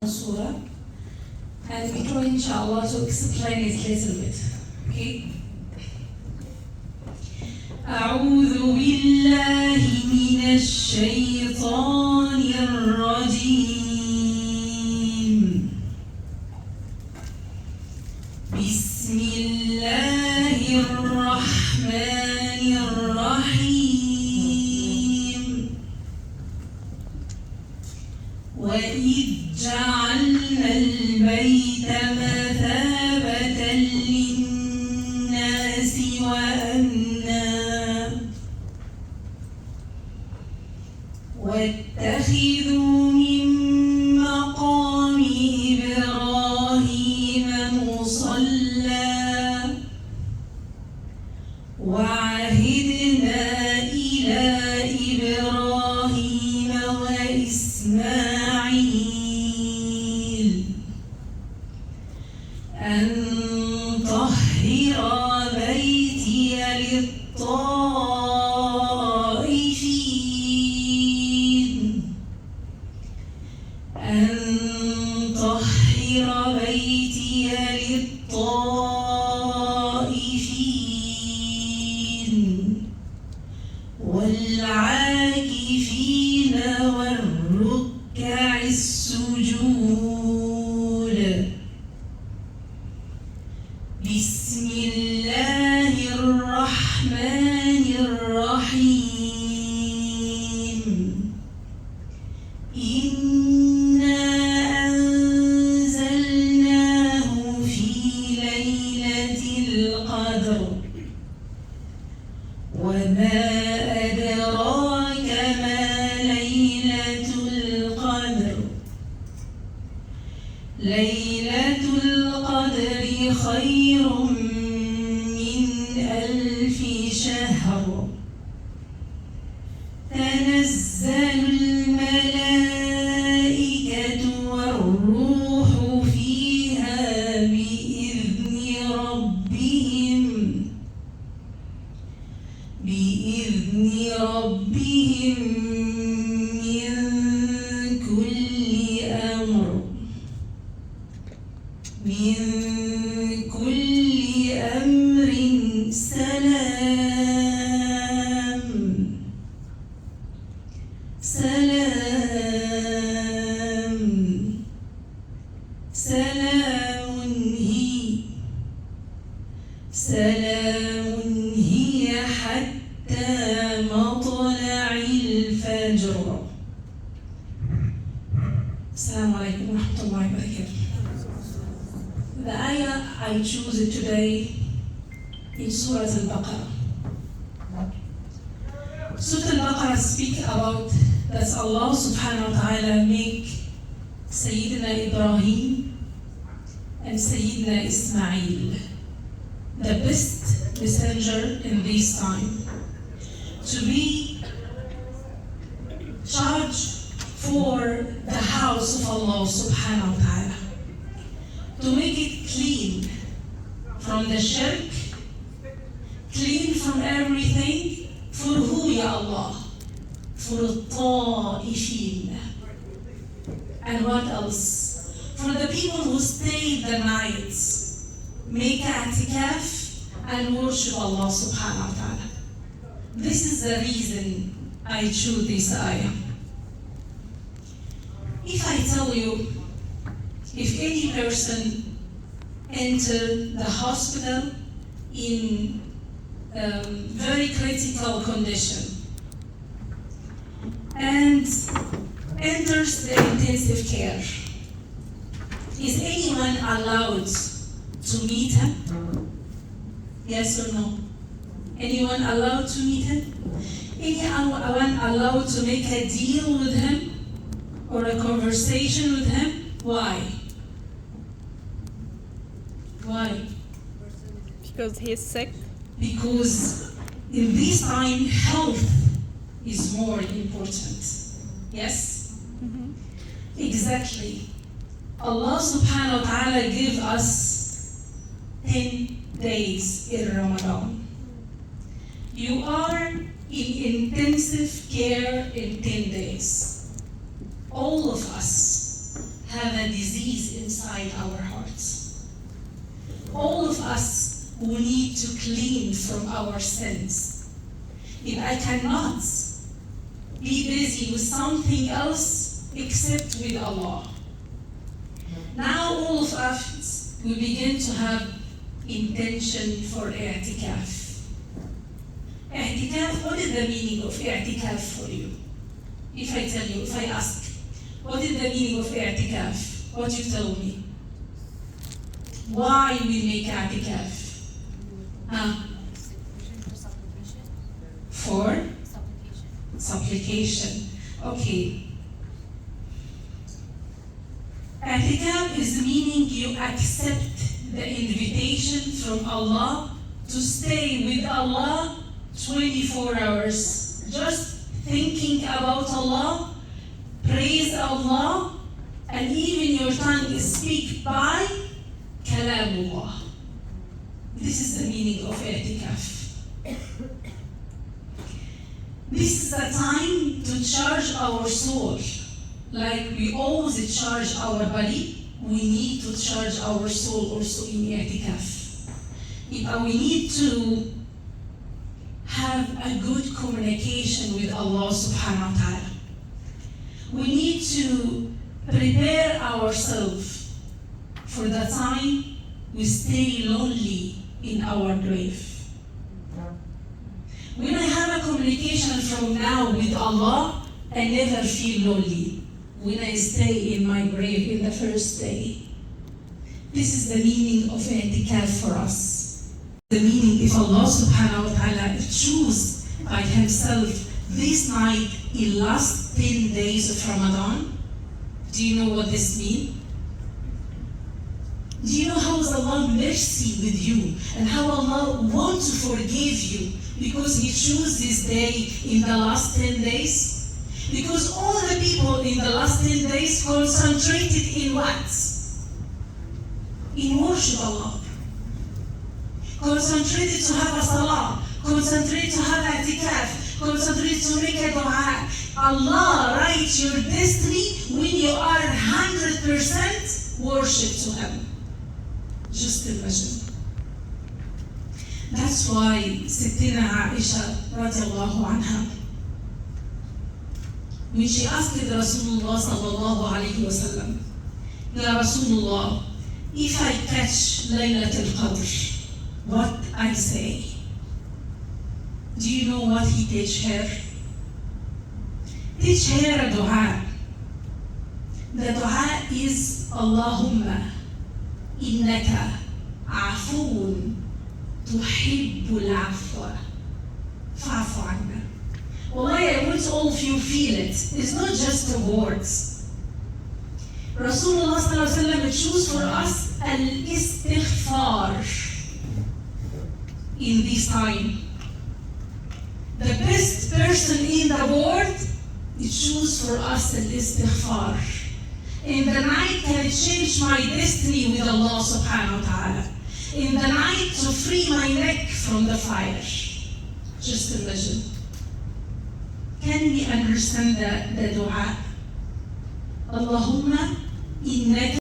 surah, and we try inshallah to explain it a little bit. Okay? أعوذ بالله من الشيطان الرجيم. بسم الله الرحمن الرحيم. وإذ جعلنا البيت مثابة للناس وأمنا واتخذوا من مقام إبراهيم مصلى وعهدنا إلى إبراهيم وإسماعيل أن طهر بيتي للطائفين أن طهر بيتي للطائفين والعاكفين والركع السجود. بسم الله الرحمن الرحيم. إنا أنزلناه في ليلة القدر وما أدراك ما ليلة القدر. ليلة القدر خير من 1000 شهر. تنزل الملائكة والروح فيها بإذن ربهم من كل أمر. سلام هي حتى مطلع الفجر. السلام عليكم ورحمة الله وبركاته. The ayah I choose today is Surah Al-Baqarah. Surah Al-Baqarah speak about that Allah subhanahu wa ta'ala make Sayyidina Ibrahim and Sayyidina Ismail the best messenger in this time to be charged for the house of Allah subhanahu wa ta'ala, to make it clean from the shirk, clean from everything. For who, Ya Allah? For الطائفين. And what else? For the people who stay the nights, make i'tikaf and worship Allah subhanahu wa ta'ala. This is the reason I choose this ayah. If I tell you, if any person enter the hospital in very critical condition and enters the intensive care, is anyone allowed to meet him? Yes or no? Anyone allowed to meet him? Anyone allowed to make a deal with him or a conversation with him? Why? Why? Because he is sick. Because in this time, health is more important. Yes? Exactly. Allah subhanahu wa ta'ala give us 10 days in Ramadan. You are in intensive care in 10 days. All of us have a disease inside our hearts. All of us who need to clean from our sins. If I cannot be busy with something else except with Allah. Now all of us will begin to have intention for i'tikaf. I'tikaf, what is the meaning of i'tikaf for you? If I tell you, if I ask, what is the meaning of i'tikaf? What you tell me? Why we make i'tikaf? For? Supplication. Okay. I'tikaf is meaning you accept the invitation from Allah to stay with Allah 24 hours. Just thinking about Allah, praise Allah, and even your tongue speak by kalamullah. This is the meaning of i'tikaf. This is the time to charge our soul. Like we always charge our body, we need to charge our soul also in i'tikaf. We need to have a good communication with Allah subhanahu wa ta'ala. We need to prepare ourselves for the time we stay lonely in our grave. When I have a communication from now with Allah, I never feel lonely. When I stay in my grave in the first day. This is the meaning of i'tikaf for us. The meaning if Allah subhanahu wa ta'ala choose by himself this night in last 10 days of Ramadan. Do you know what this means? Do you know how is Allah mercy with you and how Allah wants to forgive you because He chose this day in the last 10 days? Because all the people in the last 10 days concentrated in what? In worship Allah. Concentrated to have a salah. Concentrated to have i'tikaf. Concentrated to make a dua. Allah writes your destiny when you are 100% worship to Him. Just imagine. That's why Sittina Aisha radiallahu anha, when she asked Rasulullah sallallahu alayhi wa sallam, Ya Rasulullah, if I catch Laylatul Qadr, what I say? Do you know what he teach her? Teach her a dua. The dua is Allahumma innaka afuun tuhibbul afwa fa'fu anna. Wallahi, I want all of you feel it. It's not just the words. Rasulullah sallallahu alaihi wasallam choose for us al-istighfar in this time. The best person in the world, he choose for us al-istighfar. In the night can change my destiny with Allah subhanahu wa ta'ala. In the night to free my neck from the fire. Just imagine. Can we understand the dua? Allahumma innaka